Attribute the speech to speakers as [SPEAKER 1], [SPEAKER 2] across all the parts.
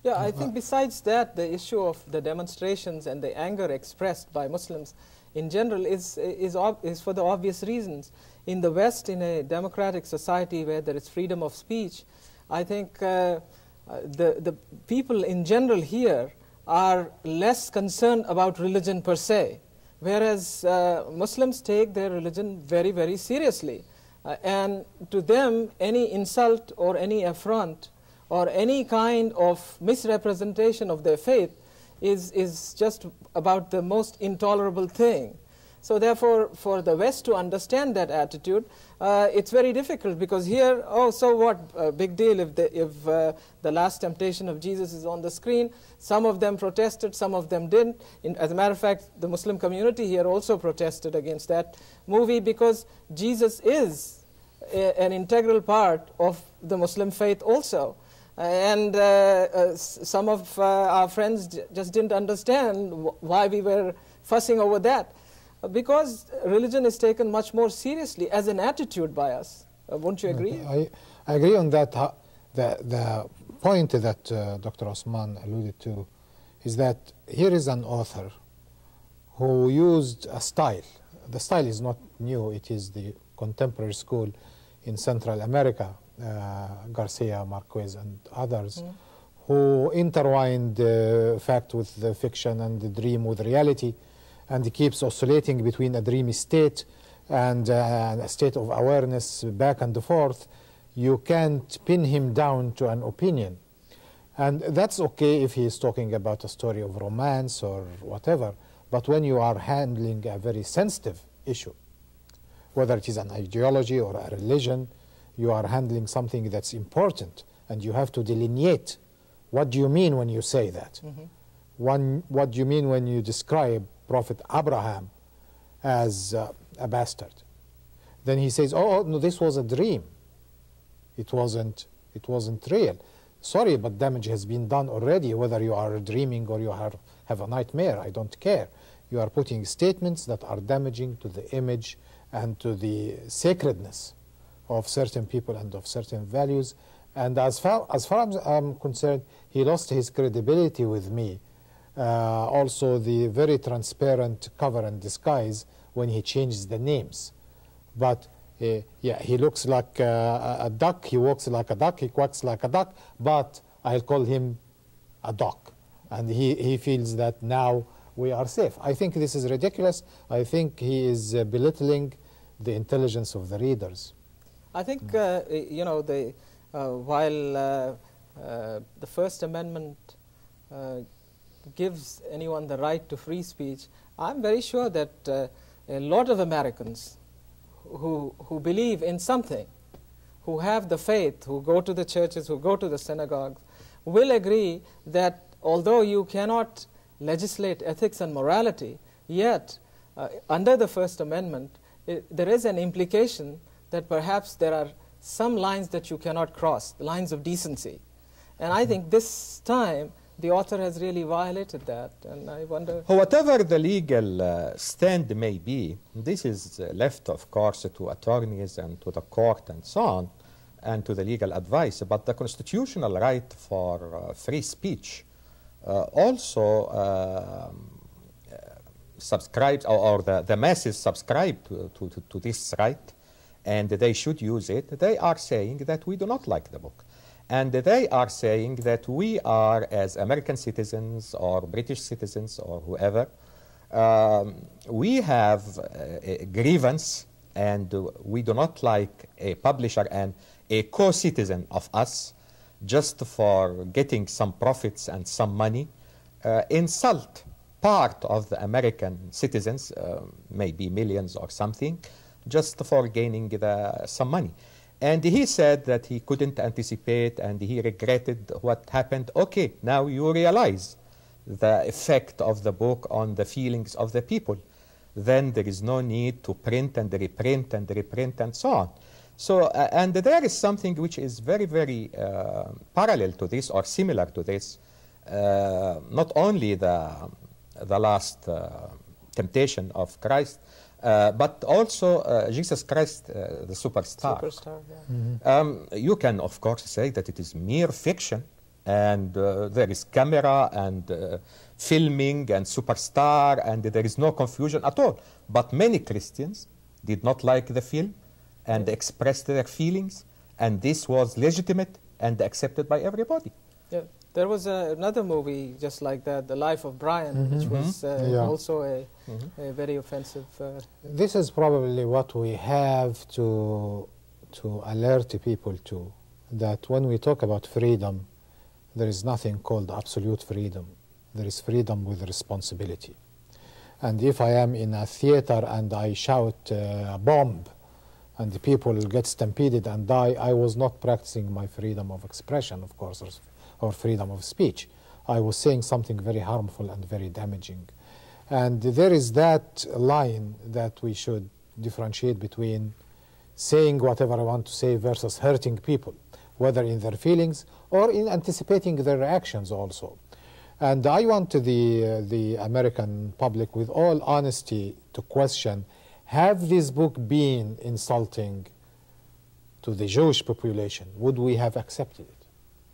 [SPEAKER 1] Yeah, I think besides that, the issue of the demonstrations and the anger expressed by Muslims in general is for the obvious reasons. In the West, in a democratic society where there is freedom of speech, I think the people in general here are less concerned about religion per se, whereas Muslims take their religion very, very seriously. And to them, any insult or any affront or any kind of misrepresentation of their faith is just about the most intolerable thing. So therefore, for the West to understand that attitude, it's very difficult, because here, oh, so what, big deal if the Last Temptation of Jesus is on the screen. Some of them protested, some of them didn't. As a matter of fact, the Muslim community here also protested against that movie, because Jesus is an integral part of the Muslim faith also. And some of our friends just didn't understand why we were fussing over that. Because religion is taken much more seriously as an attitude by us. Won't you agree?
[SPEAKER 2] I agree on that. The point that Dr. Osman alluded to is that here is an author who used a style. The style is not new. It is the contemporary school in Central America, Garcia Marquez and others, who intertwined fact with the fiction and the dream with reality, and keeps oscillating between a dreamy state and a state of awareness back and forth. You can't pin him down to an opinion. And that's okay if he is talking about a story of romance or whatever, but when you are handling a very sensitive issue, whether it is an ideology or a religion, you are handling something that's important, and you have to delineate what do you mean when you say that. What do you mean when you describe Prophet Abraham as a bastard? Then he says, oh no, this was a dream. It wasn't real. Sorry, but damage has been done already, whether you are dreaming or you have a nightmare, I don't care. You are putting statements that are damaging to the image and to the sacredness of certain people and of certain values. And as far as I'm concerned, he lost his credibility with me. Also the very transparent cover and disguise when he changes the names. But yeah, he looks like a duck, he walks like a duck, he quacks like a duck, but I'll call him a duck. And he feels that now we are safe. I think this is ridiculous. I think he is belittling the intelligence of the readers.
[SPEAKER 1] I think, you know, while the First Amendment gives anyone the right to free speech, I'm very sure that a lot of Americans who believe in something, who have the faith, who go to the churches, who go to the synagogues, will agree that although you cannot legislate ethics and morality, yet under the First Amendment, there is an implication that perhaps there are some lines that you cannot cross, the lines of decency. And I think this time the author has really violated that, and I wonder...
[SPEAKER 3] Whatever the legal stand may be, this is left, of course, to attorneys and to the court and so on, and to the legal advice. But the constitutional right for free speech also subscribes, or the masses subscribe to this right, and they should use it. They are saying that we do not like the book. And they are saying that we are, as American citizens or British citizens or whoever, we have a grievance, and we do not like a publisher and a co-citizen of us, just for getting some profits and some money, insult part of the American citizens, maybe millions or something, just for gaining some money. And he said that he couldn't anticipate and he regretted what happened. Okay, now you realize the effect of the book on the feelings of the people. Then there is no need to print and reprint and reprint and so on. So, and there is something which is very, very parallel to this or similar to this. Not only the last temptation of Christ, but also Jesus Christ, the superstar.
[SPEAKER 1] Superstar, yeah.
[SPEAKER 3] You can, of course, say that it is mere fiction, and there is camera and filming and superstar, and there is no confusion at all. But many Christians did not like the film and expressed their feelings, and this was legitimate and accepted by everybody.
[SPEAKER 1] Yeah. There was another movie just like that, The Life of Brian, which was also a very offensive.
[SPEAKER 2] This is probably what we have to alert people to, that when we talk about freedom, there is nothing called absolute freedom. There is freedom with responsibility. And if I am in a theater and I shout bomb and the people get stampeded and die, I was not practicing my freedom of expression, of course, or freedom of speech. I was saying something very harmful and very damaging. And there is that line that we should differentiate between saying whatever I want to say versus hurting people, whether in their feelings or in anticipating their reactions also. And I want the American public, with all honesty, to question, have this book been insulting to the Jewish population? Would we have accepted it?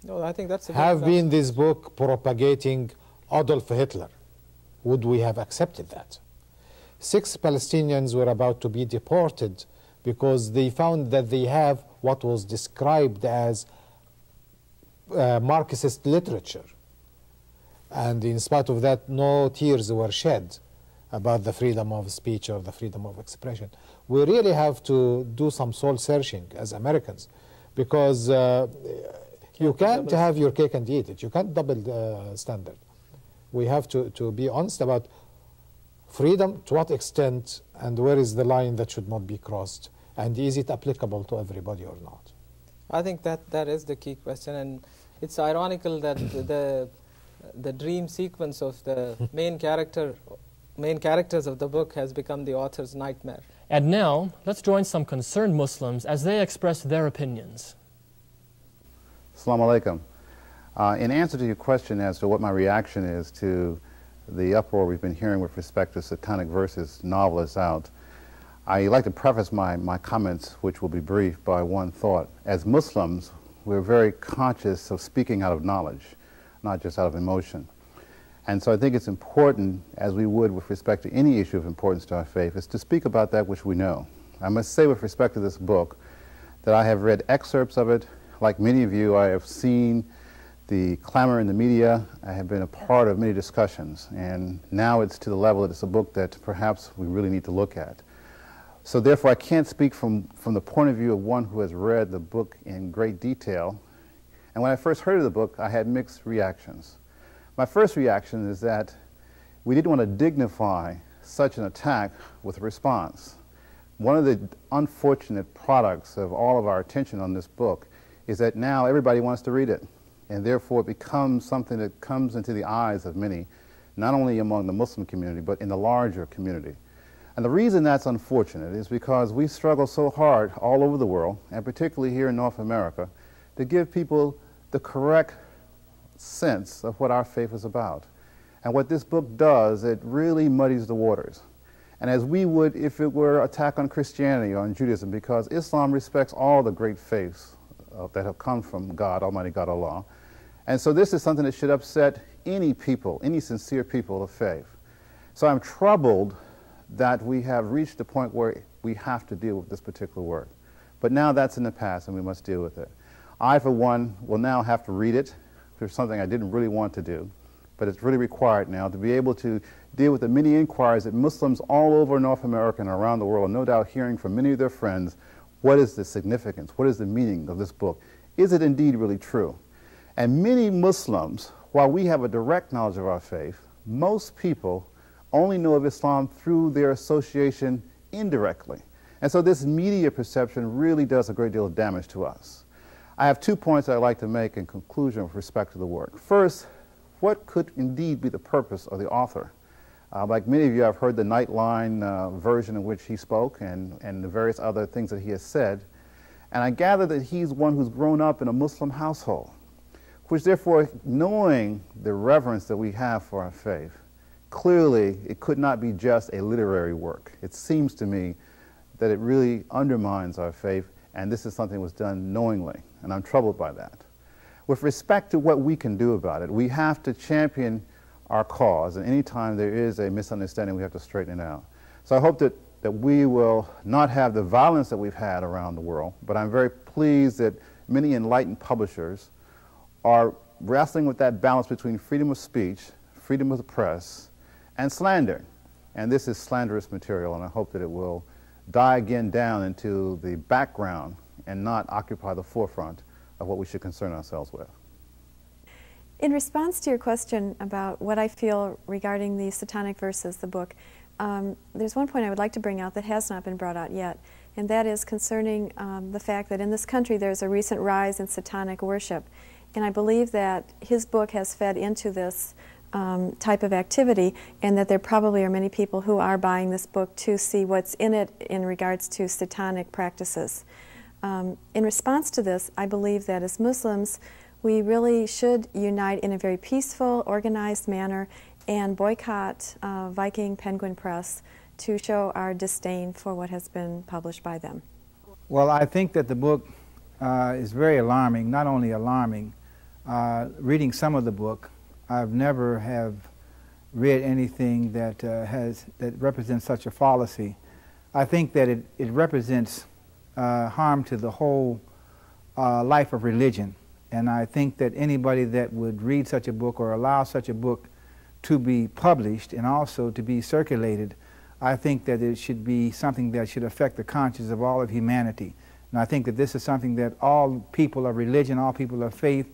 [SPEAKER 1] No, I think that's a
[SPEAKER 2] have been this book propagating Adolf Hitler? Would we have accepted that? 6 Palestinians were about to be deported because they found that they have what was described as Marxist literature. And in spite of that, no tears were shed about the freedom of speech or the freedom of expression. We really have to do some soul searching as Americans, because you can't have your cake and eat it. You can't double the standard. We have to be honest about freedom, to what extent, and where is the line that should not be crossed, and is it applicable to everybody or not?
[SPEAKER 1] I think that is the key question, and it's ironical that the dream sequence of the main characters of the book has become the author's nightmare.
[SPEAKER 4] And now, let's join some concerned Muslims as they express their opinions.
[SPEAKER 5] Assalamu alaikum. In answer to your question as to what my reaction is to the uproar we've been hearing with respect to Satanic verses novelists out, I like to preface my comments, which will be brief, by one thought. As Muslims, we're very conscious of speaking out of knowledge, not just out of emotion. And so I think it's important, as we would with respect to any issue of importance to our faith, is to speak about that which we know. I must say with respect to this book that I have read excerpts of it. Like many of you, I have seen the clamor in the media. I have been a part of many discussions, and now it's to the level that it's a book that perhaps we really need to look at. So therefore, I can't speak from the point of view of one who has read the book in great detail. And when I first heard of the book, I had mixed reactions. My first reaction is that we didn't want to dignify such an attack with a response. One of the unfortunate products of all of our attention on this book is that now everybody wants to read it, and therefore it becomes something that comes into the eyes of many, not only among the Muslim community, but in the larger community. And the reason that's unfortunate is because we struggle so hard all over the world, and particularly here in North America, to give people the correct sense of what our faith is about. And what this book does, it really muddies the waters. And as we would if it were an attack on Christianity or on Judaism, because Islam respects all the great faiths that have come from God, Almighty God, Allah. And so this is something that should upset any people, any sincere people of faith. So I'm troubled that we have reached the point where we have to deal with this particular work. But now that's in the past and we must deal with it. I, for one, will now have to read it. There's something I didn't really want to do, but it's really required now to be able to deal with the many inquiries that Muslims all over North America and around the world, no doubt hearing from many of their friends, what is the significance, what is the meaning of this book? Is it indeed really true? And many Muslims, while we have a direct knowledge of our faith, most people only know of Islam through their association indirectly. And so this media perception really does a great deal of damage to us. I have 2 points I'd like to make in conclusion with respect to the work. First, what could indeed be the purpose of the author? Like many of you, I've heard the Nightline version in which he spoke and the various other things that he has said. And I gather that he's one who's grown up in a Muslim household, which therefore, knowing the reverence that we have for our faith, clearly it could not be just a literary work. It seems to me that it really undermines our faith, and this is something that was done knowingly, and I'm troubled by that. with respect to what we can do about it, we have to champion our cause, and anytime there is a misunderstanding, we have to straighten it out. So I hope that we will not have the violence that we've had around the world, but I'm very pleased that many enlightened publishers are wrestling with that balance between freedom of speech, freedom of the press, and slander. And this is slanderous material, and I hope that it will die again down into the background and not occupy the forefront of what we should concern ourselves with.
[SPEAKER 6] In response to your question about what I feel regarding the Satanic verses, the book, there's one point I would like to bring out that has not been brought out yet, and that is concerning the fact that in this country there's a recent rise in Satanic worship. And I believe that his book has fed into this type of activity, and that there probably are many people who are buying this book to see what's in it in regards to Satanic practices. In response to this, I believe that as Muslims, we really should unite in a very peaceful, organized manner and boycott Viking Penguin Press to show our disdain for what has been published by them.
[SPEAKER 7] Well, I think that the book is very alarming, not only alarming. Reading some of the book, I've never have read anything that that represents such a fallacy. I think that it represents harm to the whole life of religion. And I think that anybody that would read such a book or allow such a book to be published and also to be circulated, I think that it should be something that should affect the conscience of all of humanity. And I think that this is something that all people of religion, all people of faith,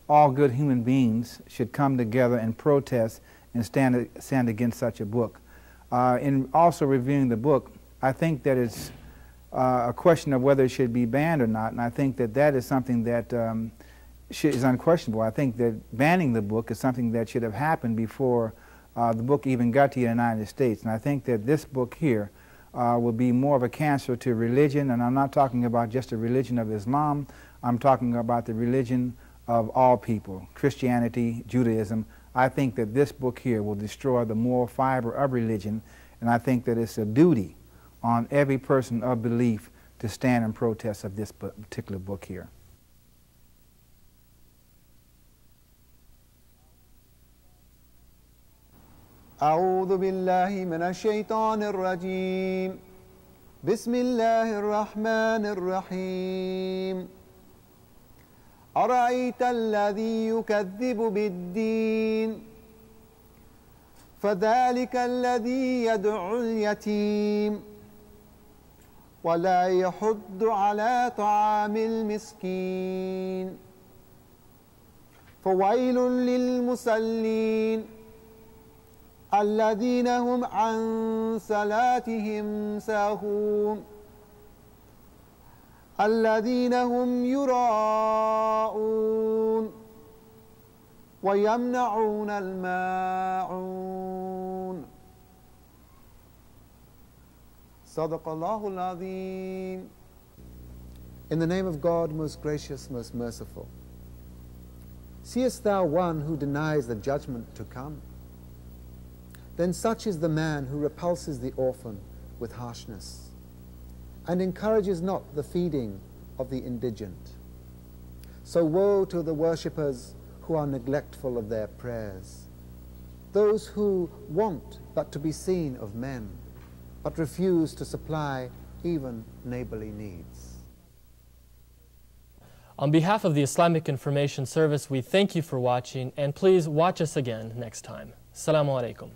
[SPEAKER 7] all good human beings should come together and protest and stand against such a book. In also reviewing the book, I think that it's a question of whether it should be banned or not, and I think that that is something that is unquestionable. I think that banning the book is something that should have happened before the book even got to the United States. And I think that this book here will be more of a cancer to religion, and I'm not talking about just the religion of Islam. I'm talking about the religion of all people, Christianity, Judaism. I think that this book here will destroy the moral fiber of religion, and I think that it's a duty on every person of belief to stand in protest of this particular book here.
[SPEAKER 8] أعوذ بالله من الشيطان الرجيم بسم الله الرحمن الرحيم أرأيت الذي يكذب بالدين فذلك الذي يدعو اليتيم ولا يحض على طعام المسكين فويل للمصلين الذين هم عن صلاتهم ساهون الذين هم يراءون ويمنعون الماعون صدق الله العظيم. In the name of God, most gracious, most merciful. Seest thou one who denies the judgment to come? Then such is the man who repulses the orphan with harshness and encourages not the feeding of the indigent. So woe to the worshippers who are neglectful of their prayers, those who want but to be seen of men, but refuse to supply even neighborly needs.
[SPEAKER 4] On behalf of the Islamic Information Service, we thank you for watching, and please watch us again next time. Assalamu alaikum.